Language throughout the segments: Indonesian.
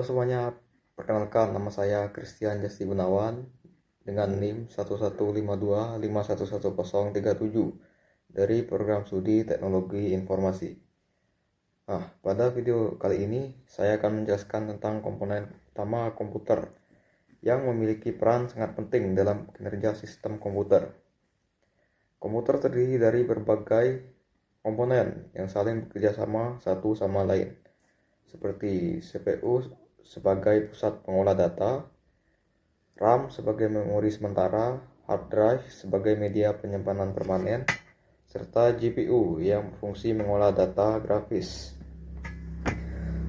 Halo semuanya, perkenalkan nama saya Christian Jasti Gunawan dengan NIM 1152511037 dari program studi Teknologi Informasi. Nah, pada video kali ini saya akan menjelaskan tentang komponen utama komputer yang memiliki peran sangat penting dalam kinerja sistem komputer. Komputer terdiri dari berbagai komponen yang saling bekerja sama satu sama lain, seperti CPU sebagai pusat pengolah data, RAM sebagai memori sementara, hard drive sebagai media penyimpanan permanen, serta GPU yang berfungsi mengolah data grafis.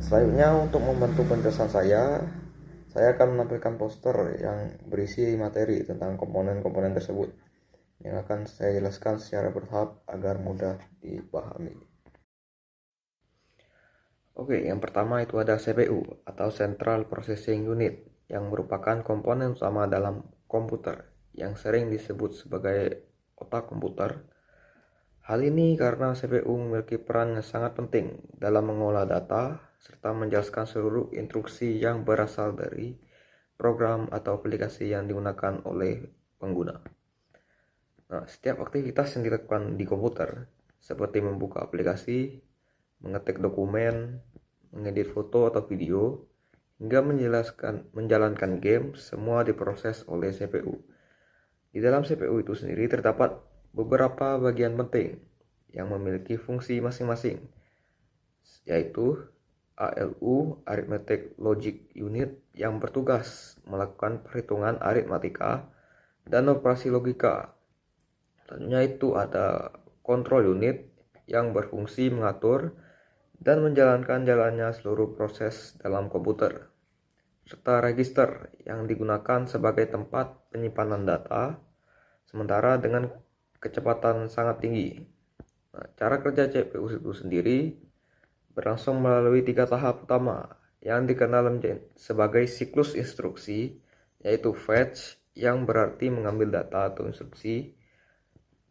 Selanjutnya, untuk membantu penjelasan saya akan menampilkan poster yang berisi materi tentang komponen-komponen tersebut yang akan saya jelaskan secara bertahap agar mudah dipahami. Oke, yang pertama itu ada CPU atau Central Processing Unit yang merupakan komponen utama dalam komputer yang sering disebut sebagai otak komputer. Hal ini karena CPU memiliki peran yang sangat penting dalam mengolah data serta menjelaskan seluruh instruksi yang berasal dari program atau aplikasi yang digunakan oleh pengguna. Nah, setiap aktivitas yang dilakukan di komputer seperti membuka aplikasi, mengetik dokumen, mengedit foto atau video, hingga menjalankan game, semua diproses oleh CPU. Di dalam CPU itu sendiri terdapat beberapa bagian penting yang memiliki fungsi masing-masing, yaitu ALU, Arithmetic Logic Unit, yang bertugas melakukan perhitungan aritmatika dan operasi logika. Selanjutnya itu ada Control Unit yang berfungsi mengatur dan menjalankan jalannya seluruh proses dalam komputer, serta register yang digunakan sebagai tempat penyimpanan data sementara dengan kecepatan sangat tinggi. Nah, cara kerja CPU itu sendiri berlangsung melalui 3 tahap utama yang dikenal sebagai siklus instruksi, yaitu fetch yang berarti mengambil data atau instruksi,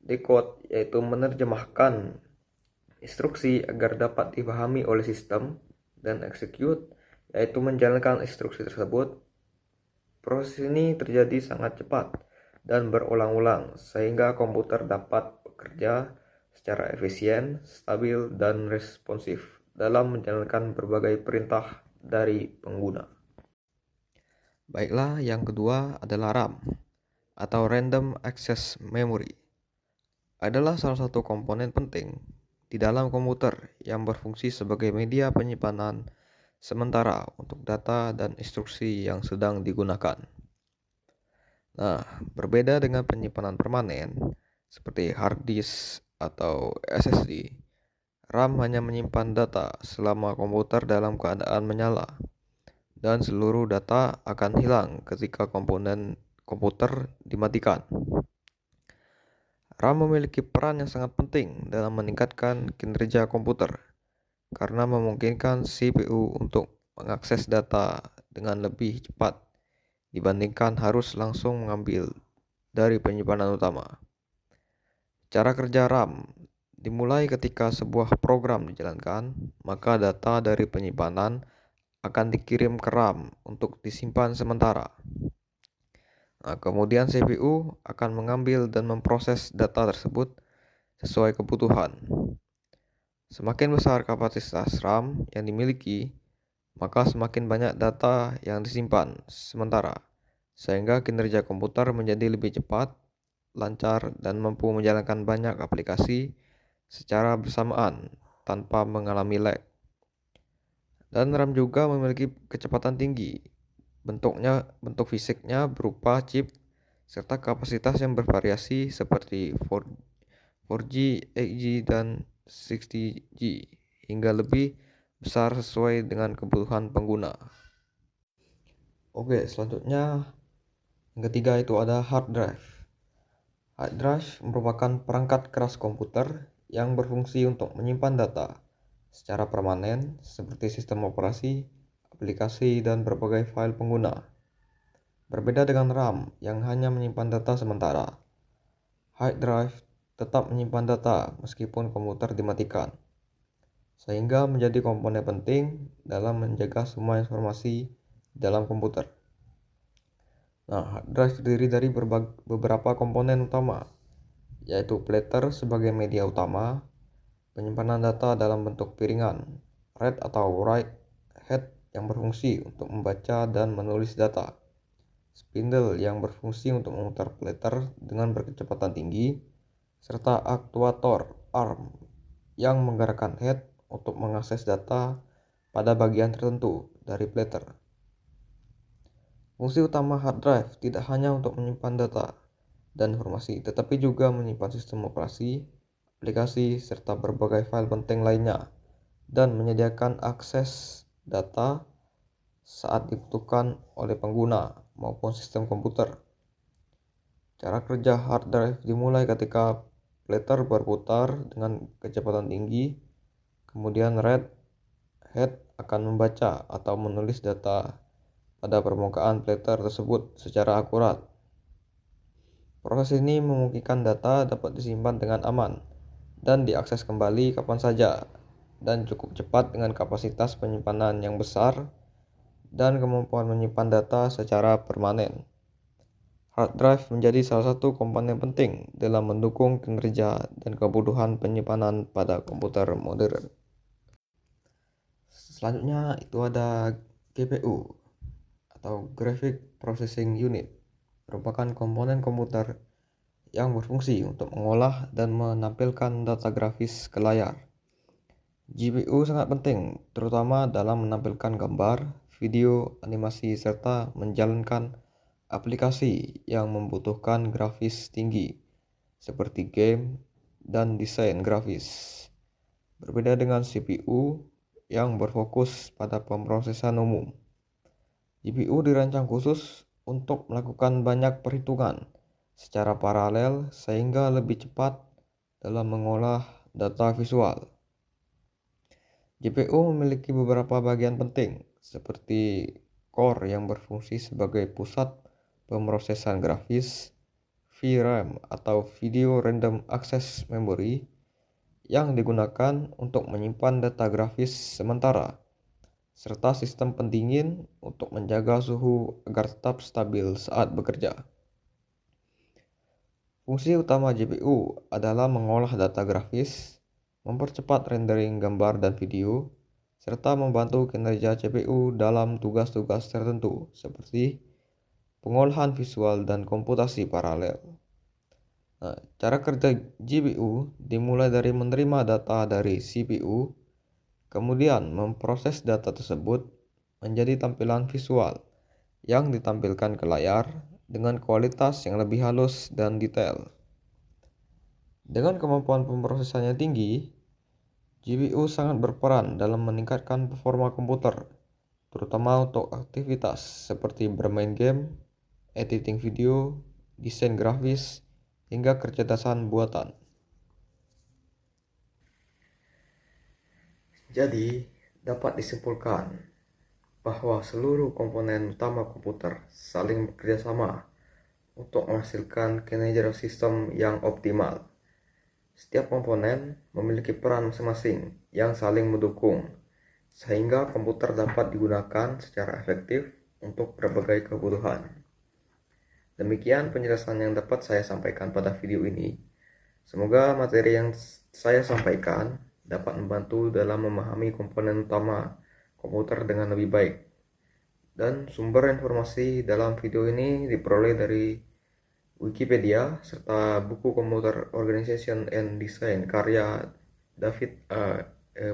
decode yaitu menerjemahkan instruksi agar dapat dipahami oleh sistem, dan execute yaitu menjalankan instruksi tersebut. Proses ini terjadi sangat cepat dan berulang-ulang sehingga komputer dapat bekerja secara efisien, stabil, dan responsif dalam menjalankan berbagai perintah dari pengguna. Baiklah, yang kedua adalah RAM atau Random Access Memory. Adalah salah satu komponen penting di dalam komputer yang berfungsi sebagai media penyimpanan sementara untuk data dan instruksi yang sedang digunakan. Nah, berbeda dengan penyimpanan permanen seperti hard disk atau SSD, RAM hanya menyimpan data selama komputer dalam keadaan menyala, dan seluruh data akan hilang ketika komponen komputer dimatikan. RAM memiliki peran yang sangat penting dalam meningkatkan kinerja komputer karena memungkinkan CPU untuk mengakses data dengan lebih cepat dibandingkan harus langsung mengambil dari penyimpanan utama. Cara kerja RAM dimulai ketika sebuah program dijalankan, maka data dari penyimpanan akan dikirim ke RAM untuk disimpan sementara. Nah, kemudian CPU akan mengambil dan memproses data tersebut sesuai kebutuhan. Semakin besar kapasitas RAM yang dimiliki, maka semakin banyak data yang disimpan sementara, sehingga kinerja komputer menjadi lebih cepat, lancar, dan mampu menjalankan banyak aplikasi secara bersamaan tanpa mengalami lag. Dan RAM juga memiliki kecepatan tinggi. Bentuk fisiknya berupa chip serta kapasitas yang bervariasi seperti 4G, 8G, dan 60G hingga lebih besar sesuai dengan kebutuhan pengguna. Oke, selanjutnya yang ketiga itu ada hard drive. Hard drive merupakan perangkat keras komputer yang berfungsi untuk menyimpan data secara permanen seperti sistem operasi, aplikasi, dan berbagai file pengguna. Berbeda dengan RAM yang hanya menyimpan data sementara, hard drive tetap menyimpan data meskipun komputer dimatikan. sehingga menjadi komponen penting dalam menjaga semua informasi dalam komputer. Nah, hard drive terdiri dari beberapa komponen utama, yaitu platter sebagai media utama, penyimpanan data dalam bentuk piringan, read atau write head yang berfungsi untuk membaca dan menulis data, spindle yang berfungsi untuk memutar platter dengan berkecepatan tinggi, serta aktuator arm yang menggerakkan head untuk mengakses data pada bagian tertentu dari platter. Fungsi utama hard drive tidak hanya untuk menyimpan data dan informasi, tetapi juga menyimpan sistem operasi, aplikasi, serta berbagai file penting lainnya, dan menyediakan akses data saat dibutuhkan oleh pengguna maupun sistem komputer. Cara kerja hard drive dimulai ketika platter berputar dengan kecepatan tinggi, kemudian read head akan membaca atau menulis data pada permukaan platter tersebut secara akurat. Proses ini memungkinkan data dapat disimpan dengan aman dan diakses kembali kapan saja, dan cukup cepat dengan kapasitas penyimpanan yang besar dan kemampuan menyimpan data secara permanen. Hard drive menjadi salah satu komponen penting dalam mendukung kinerja dan kebutuhan penyimpanan pada komputer modern. Selanjutnya itu ada GPU atau Graphic Processing Unit, merupakan komponen komputer yang berfungsi untuk mengolah dan menampilkan data grafis ke layar. GPU sangat penting, terutama dalam menampilkan gambar, video, animasi, serta menjalankan aplikasi yang membutuhkan grafis tinggi, seperti game dan desain grafis. Berbeda dengan CPU yang berfokus pada pemrosesan umum, GPU dirancang khusus untuk melakukan banyak perhitungan secara paralel sehingga lebih cepat dalam mengolah data visual. GPU memiliki beberapa bagian penting, seperti core yang berfungsi sebagai pusat pemrosesan grafis, VRAM atau Video Random Access Memory, yang digunakan untuk menyimpan data grafis sementara, serta sistem pendingin untuk menjaga suhu agar tetap stabil saat bekerja. Fungsi utama GPU adalah mengolah data grafis, mempercepat rendering gambar dan video, serta membantu kinerja CPU dalam tugas-tugas tertentu seperti pengolahan visual dan komputasi paralel. Nah, cara kerja GPU dimulai dari menerima data dari CPU, kemudian memproses data tersebut menjadi tampilan visual yang ditampilkan ke layar dengan kualitas yang lebih halus dan detail. Dengan kemampuan pemrosesannya tinggi, GPU sangat berperan dalam meningkatkan performa komputer, terutama untuk aktivitas seperti bermain game, editing video, desain grafis, hingga kecerdasan buatan. Jadi, dapat disimpulkan bahwa seluruh komponen utama komputer saling bekerja sama untuk menghasilkan kinerja sistem yang optimal. Setiap komponen memiliki peran masing-masing yang saling mendukung, sehingga komputer dapat digunakan secara efektif untuk berbagai kebutuhan. Demikian penjelasan yang dapat saya sampaikan pada video ini. Semoga materi yang saya sampaikan dapat membantu dalam memahami komponen utama komputer dengan lebih baik. Dan sumber informasi dalam video ini diperoleh dari Wikipedia serta buku Computer Organization and Design karya David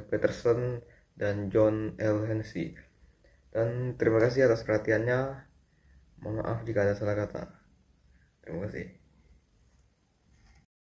Peterson dan John L. Hennessy. Dan terima kasih atas perhatiannya. Mohon maaf jika ada salah kata. Terima kasih.